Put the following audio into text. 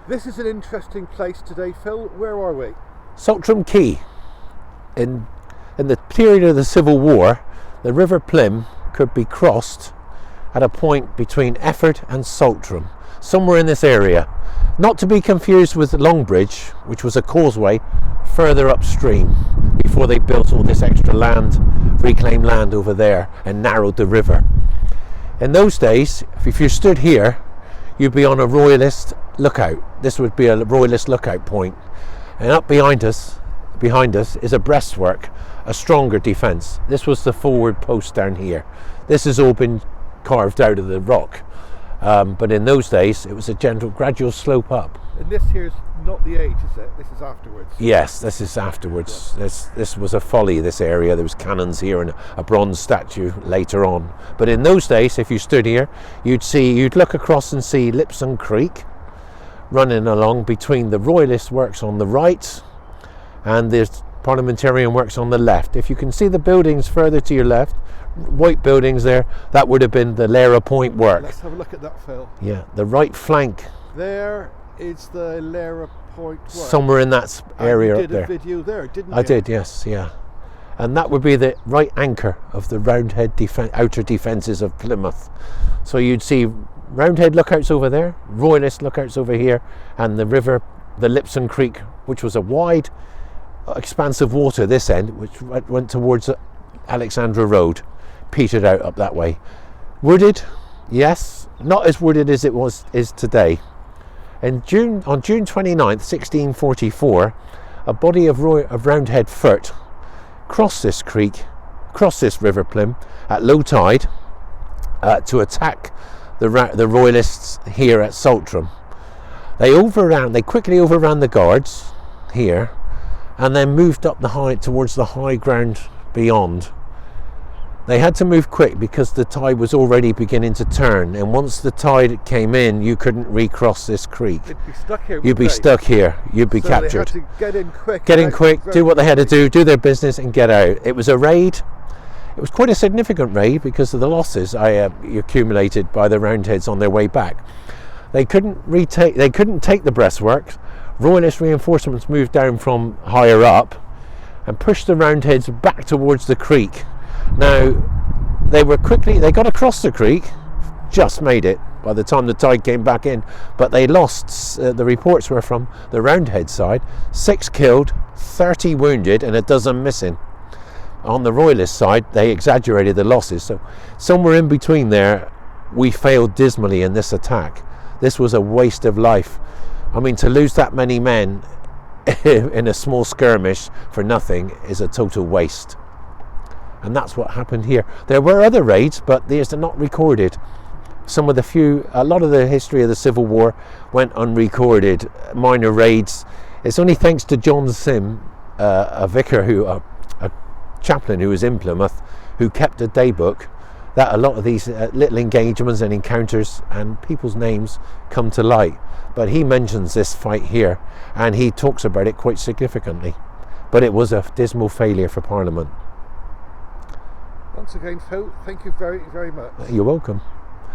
This is an interesting place today, Phil. Where are we? SALTRAM Quay. In the period of the Civil War, the River Plym could be crossed at a point between Efford and SALTRAM, somewhere in this area. Not to be confused with Longbridge, which was a causeway further upstream before they built all this extra land, reclaimed land over there and narrowed the river. In those days, if you stood here, you'd be on a royalist lookout. This would be a royalist lookout point. And up behind us is a breastwork, a stronger defence. This was the forward post down here. This has all been carved out of the rock. But in those days, it was a gentle, gradual slope up. And this here's not the age, is it? This is afterwards. Yes, this is afterwards. Yeah. This was a folly, this area. There was cannons here and a bronze statue later on. But in those days, if you stood here, you'd look across and see Lipson Creek running along between the Royalist works on the right and the Parliamentarian works on the left. If you can see the buildings further to your left, white buildings there, that would have been the Lara Point work. Let's have a look at that, Phil. Yeah, the right flank. There is the Lara Point work. Somewhere in that area up there. You did a video there, didn't you? I did, yes, yeah. And that would be the right anchor of the Roundhead outer defences of Plymouth. So you'd see Roundhead lookouts over there, Royalist lookouts over here, and the river, the Lipson Creek, which was a wide expanse of water this end, which went towards Alexandra Road, petered out up that way. Wooded, yes, not as wooded as it is today. On June 29th, 1644, a body of Roundhead foot crossed this creek, crossed this River Plym at low tide to attack the Royalists here at SALTRAM. They quickly overran the guards here and then moved up towards the high ground beyond. They had to move quick because the tide was already beginning to turn, and once the tide came in, you couldn't recross this creek. They'd be stuck here. You'd be stuck here. You'd be captured. They had to get in quick. Get in quick, do what they had to do their business, and get out. It was a raid. It was quite a significant raid because of the losses accumulated by the Roundheads on their way back. They couldn't take the breastworks. Royalist reinforcements moved down from higher up and pushed the Roundheads back towards the creek. Now, they got across the creek, just made it by the time the tide came back in, but they lost, the reports were from the Roundhead side, 6 killed, 30 wounded and a dozen missing. On the Royalist side, they exaggerated the losses, so somewhere in between there, we failed dismally in this attack. This was a waste of life. I mean, to lose that many men in a small skirmish for nothing is a total waste. And that's what happened here. There were other raids, but these are not recorded. A lot of the history of the Civil War went unrecorded. Minor raids. It's only thanks to John Sim, a chaplain who was in Plymouth, who kept a daybook, that a lot of these little engagements and encounters and people's names come to light. But he mentions this fight here, and he talks about it quite significantly. But it was a dismal failure for Parliament. Once again, Phil, thank you very, very much. You're welcome.